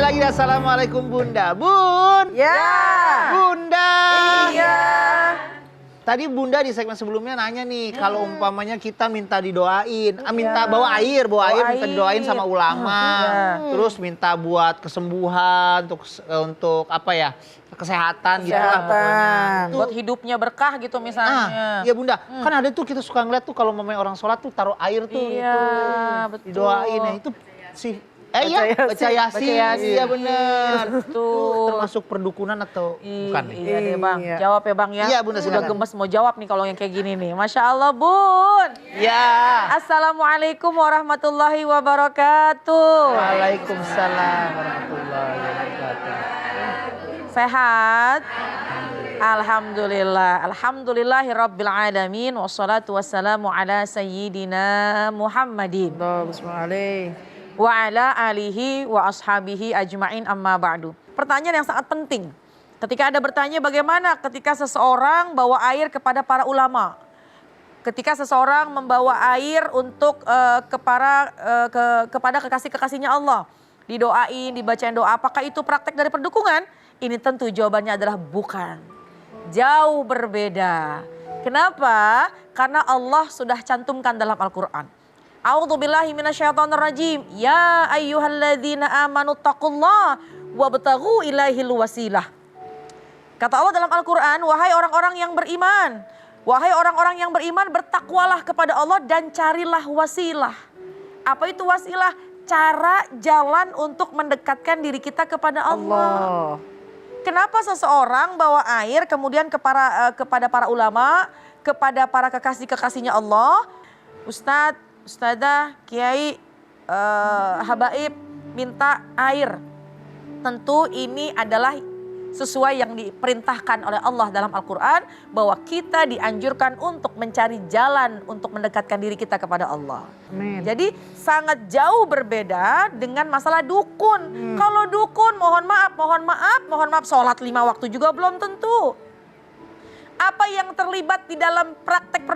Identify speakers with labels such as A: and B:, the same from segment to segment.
A: lagi. Assalamualaikum Bunda. Bun.
B: Ya.
A: Bunda.
B: Iya.
A: Tadi Bunda di segmen sebelumnya nanya nih, kalau umpamanya kita minta didoain, minta bawa air minta didoain sama ulama, terus minta buat kesembuhan, untuk apa ya, kesehatan gitu lah pokoknya.
B: Buat hidupnya berkah gitu misalnya.
A: Iya Bunda, kan ada tuh kita suka ngeliat tuh kalau mamanya orang sholat tuh taruh air tuh,
B: Iya, betul.
A: didoain ya itu sih. Baca Yasin. Iya bener.
B: Tuh.
A: Termasuk perdukunan atau bukan nih?
B: Iya deh Bang, jawab ya Bang ya.
A: Iya Bunda,
B: Udah
A: silakan.
B: gemes mau jawab nih kalau yang kayak gini nih. Masya Allah Bun.
A: Ya.
B: Assalamualaikum warahmatullahi wabarakatuh.
A: Waalaikumsalam warahmatullahi wabarakatuh.
B: Sehat? Alhamdulillah. Alhamdulillahirabbil alamin wassalatu wassalamu ala sayyidina Muhammadin.
C: Bismillahirrahmanirrahim.
B: Wa ala alihi wa ashabihi ajma'in amma ba'du. Pertanyaan yang sangat penting. Ketika Anda bertanya bagaimana ketika seseorang bawa air kepada para ulama. Ketika seseorang membawa air untuk kepada kekasih-kekasihnya Allah. Didoain, dibacain doa. Apakah itu praktek dari perdukungan? Ini tentu jawabannya adalah bukan. Jauh berbeda. Kenapa? Karena Allah sudah cantumkan dalam Al-Quran. A'udzubillahi minasyaitonirrajim. Ya ayyuhalladzina amanu taqullaha wabtaghu ilaihil wasilah. Kata Allah dalam Al-Quran, wahai orang-orang yang beriman. Wahai orang-orang yang beriman, bertakwalah kepada Allah dan carilah wasilah. Apa itu wasilah? Cara jalan untuk mendekatkan diri kita kepada Allah. Kenapa seseorang bawa air kemudian kepada para ulama, kepada para kekasih-kekasihnya Allah, Ustadz, Ustadzah, Kiai, Habaib minta air. Tentu ini adalah sesuai yang diperintahkan oleh Allah dalam Al-Quran. Bahwa kita dianjurkan untuk mencari jalan untuk mendekatkan diri kita kepada Allah.
C: Amin.
B: Jadi sangat jauh berbeda dengan masalah dukun. Kalau dukun mohon maaf sholat 5 waktu juga belum tentu. Apa yang terlibat di dalam praktek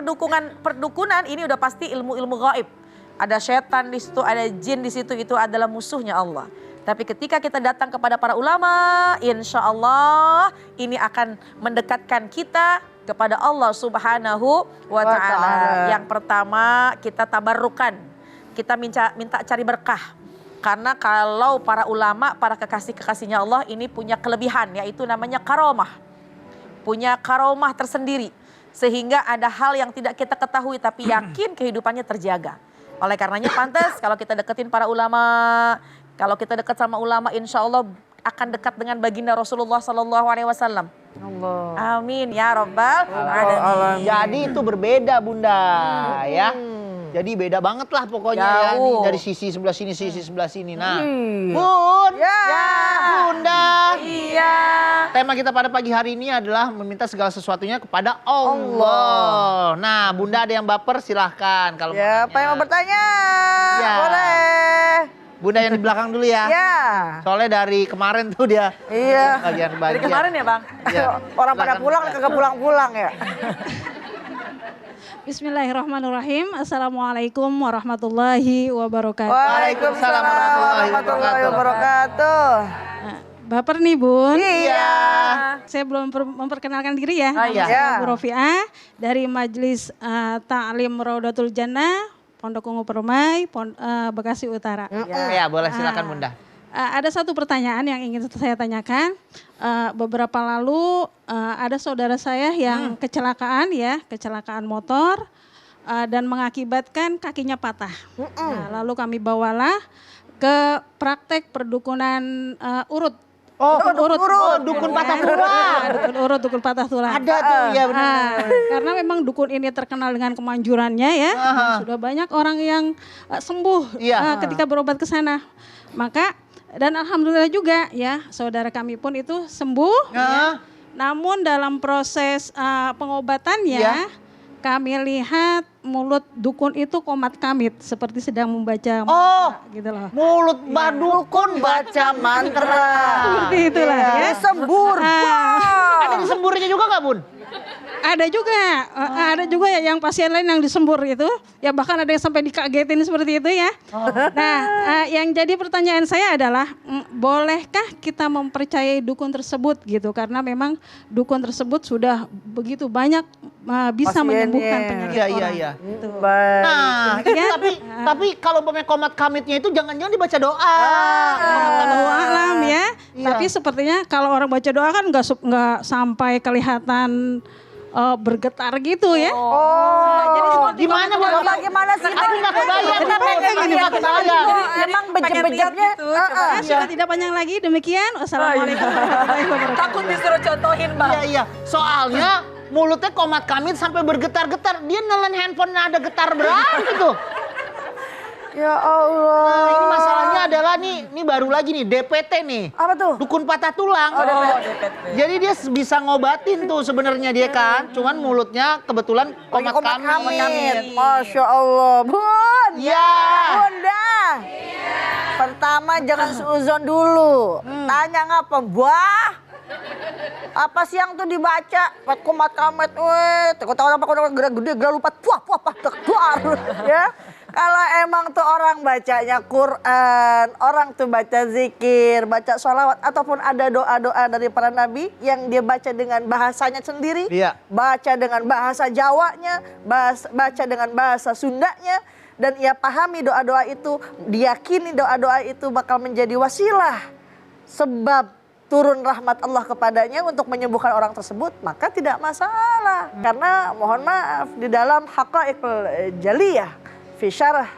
B: perdukunan ini udah pasti ilmu-ilmu gaib. Ada setan di situ, ada jin di situ, itu adalah musuhnya Allah. Tapi ketika kita datang kepada para ulama, insya Allah ini akan mendekatkan kita kepada Allah Subhanahu wa Ta'ala. Yang pertama kita tabarrukan, kita minta cari berkah. Karena kalau para ulama, para kekasih-kekasihnya Allah ini punya kelebihan, yaitu namanya karomah. Punya karomah tersendiri. Sehingga ada hal yang tidak kita ketahui tapi yakin kehidupannya terjaga. Oleh karenanya pantas kalau kita deketin para ulama. Kalau kita dekat sama ulama insya Allah akan dekat dengan baginda Rasulullah SAW. Amin ya Rabbal alamin.
A: Jadi itu berbeda Bunda ya. Jadi beda banget lah pokoknya ya. Nih, dari sisi sebelah sini, sisi sebelah sini. Nah, Bun, Bunda.
B: Iya.
A: Tema kita pada pagi hari ini adalah meminta segala sesuatunya kepada Allah. Nah, Bunda ada yang baper silahkan. Kalau
C: Siapa yang mau bertanya?
A: Ya.
C: Boleh.
A: Bunda yang di belakang dulu ya.
C: Ya.
A: Soalnya dari kemarin tuh dia.
C: Iya.
B: Dari kemarin ya Bang?
A: Ya.
C: Orang pada pulang, kagak pulang-pulang ya.
D: Bismillahirrahmanirrahim. Assalamualaikum warahmatullahi wabarakatuh.
C: Waalaikumsalam warahmatullahi wabarakatuh.
D: Nah, baper nih Bun.
C: Iya.
D: Saya belum memperkenalkan diri ya.
B: Iya.
D: Saya Bu Rofiah dari Majelis Ta'lim Raudatul Jannah, Pondok Ungu Permai, Bekasi Utara.
A: Ya, boleh silakan Bunda.
D: Ada satu pertanyaan yang ingin saya tanyakan. Beberapa lalu ada saudara saya yang kecelakaan motor dan mengakibatkan kakinya patah. Nah, lalu kami bawalah ke praktek perdukunan urut.
A: Dukun patah tulang.
D: Dukun patah tulang.
A: Ada tuh ya benar.
D: Karena memang dukun ini terkenal dengan kemanjurannya ya. Sudah banyak orang yang sembuh ketika berobat ke sana. Maka dan alhamdulillah juga ya saudara kami pun itu sembuh. Ya. Namun dalam proses pengobatannya kami lihat mulut dukun itu komat kamit seperti sedang membaca mantra gitu loh.
A: Mulut dukun baca mantra.
D: Seperti itulah ya.
C: Disembur.
A: Ada disemburnya juga nggak Bun?
D: ada juga ya yang pasien lain yang disembur itu, ya bahkan ada yang sampai dikagetin seperti itu ya. Nah, yang jadi pertanyaan saya adalah, bolehkah kita mempercayai dukun tersebut gitu? Karena memang dukun tersebut sudah begitu banyak bisa
C: Pasiennya.
D: menyembuhkan penyakit orang.
A: Iya.
D: Gitu.
C: Baik.
A: Nah, tapi kalau umpamanya komat kamitnya itu jangan-jangan dibaca doa.
D: Wallahu a'lam ya.
A: Iya.
D: Tapi sepertinya kalau orang baca doa kan nggak sampai kelihatan bergetar gitu ya.
C: Oh,
A: Gimana Bu?
C: bagaimana sih?
A: Aku nggak kebayang.
C: Kenapa
A: Aku
C: kayak gini?
A: nggak kebayang.
C: Emang bejat-bejatnya
B: gitu, coba.
D: Sudah tidak panjang lagi, demikian. Wassalamualaikum warahmatullahi wabarakatuh.
B: Takut disuruh contohin bang.
A: Iya. Soalnya mulutnya komat kamit sampai bergetar-getar. Dia nelen handphone ada getar berapa tuh?
C: Ya Allah.
A: Nah, ini masalahnya adalah ini baru lagi nih DPT nih.
C: Apa tuh?
A: Dukun patah tulang.
B: DPT.
A: Jadi dia bisa ngobatin tuh sebenarnya dia kan. Cuman mulutnya kebetulan komat kamit.
C: Masya Allah. Bun.
A: Iya.
C: Bunda. Pertama jangan seuzon dulu. Tanya ngapa? Buah. Apa sih yang tuh dibaca? Pat komat kamet. Tahu apa kalau gede-gede lupa. Puah. Keluar. Ya. Kalau emang tuh orang bacanya Quran, orang tuh baca zikir, baca sholawat, ataupun ada doa-doa dari para nabi yang dia baca dengan bahasanya sendiri,
A: Iya.
C: baca dengan bahasa Jawanya, baca dengan bahasa Sundanya, dan ia pahami doa-doa itu, diyakini doa-doa itu bakal menjadi wasilah sebab turun rahmat Allah kepadanya untuk menyembuhkan orang tersebut, maka tidak masalah. Karena mohon maaf, di dalam Haqaiqul Jaliyah fi syarah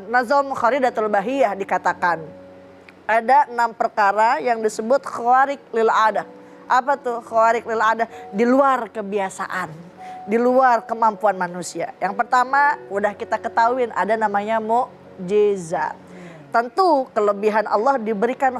C: Nazam Kharidatul Bahiyah dikatakan ada 6 perkara yang disebut khawarik lil adah. Apa tuh khawarik lil adah? Di luar kebiasaan, di luar kemampuan manusia. Yang pertama udah kita ketahuin ada namanya mukjizat. Tentu kelebihan Allah diberikan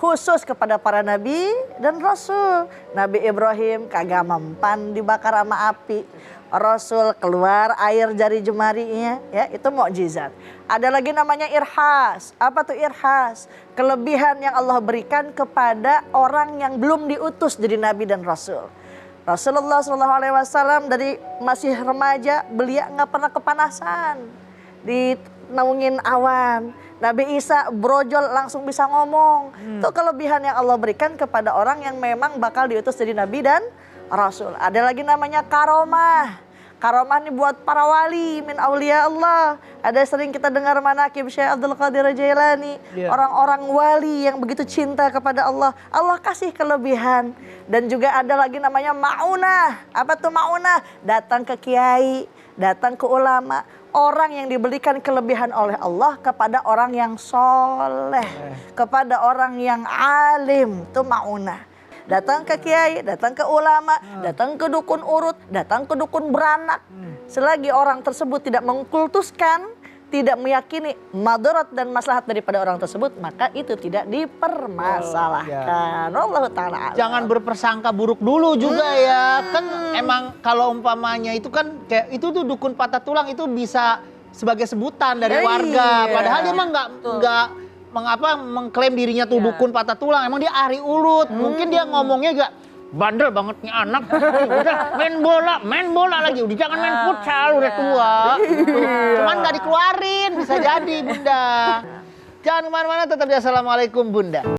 C: khusus kepada para nabi dan rasul. Nabi Ibrahim kagak mempan dibakar sama api. Rasul keluar air jari jemarinya, ya itu mukjizat. Ada lagi namanya irhas. Apa tuh irhas? Kelebihan yang Allah berikan kepada orang yang belum diutus jadi nabi dan rasul. Rasulullah SAW dari masih remaja, beliau nggak pernah kepanasan, dinaungin awan. Nabi Isa brojol langsung bisa ngomong. Itu kelebihan yang Allah berikan kepada orang yang memang bakal diutus jadi nabi dan rasul. Ada lagi namanya karomah. Karomah ini buat para wali min aulia Allah. Ada sering kita dengar manaqib Syekh Abdul Qadir Jailani. Orang-orang wali yang begitu cinta kepada Allah. Allah kasih kelebihan. Dan juga ada lagi namanya ma'unah. Apa tuh ma'unah? Datang ke kiai, datang ke ulama. Orang yang diberikan kelebihan oleh Allah kepada orang yang soleh. Kepada orang yang alim. Itu ma'unah. Datang ke kiai, datang ke ulama, datang ke dukun urut, datang ke dukun beranak. Selagi orang tersebut tidak mengkultuskan, tidak meyakini madarat dan maslahat daripada orang tersebut, maka itu tidak dipermasalahkan. Allah Ta'ala.
A: Jangan berpersangka buruk dulu juga ya. Kan emang kalau umpamanya itu kan kayak itu tuh dukun patah tulang itu bisa sebagai sebutan dari warga. Padahal dia emang nggak mengklaim dirinya tuh dukun patah tulang. Emang dia ahli urut. Mungkin dia ngomongnya juga bandel banget nih anak. Udah main bola lagi. Udah jangan main futsal, udah tua. Gitu. Cuman nggak dikeluarin, bisa jadi Bunda. Jangan kemana-mana, tetap di Assalamualaikum Bunda.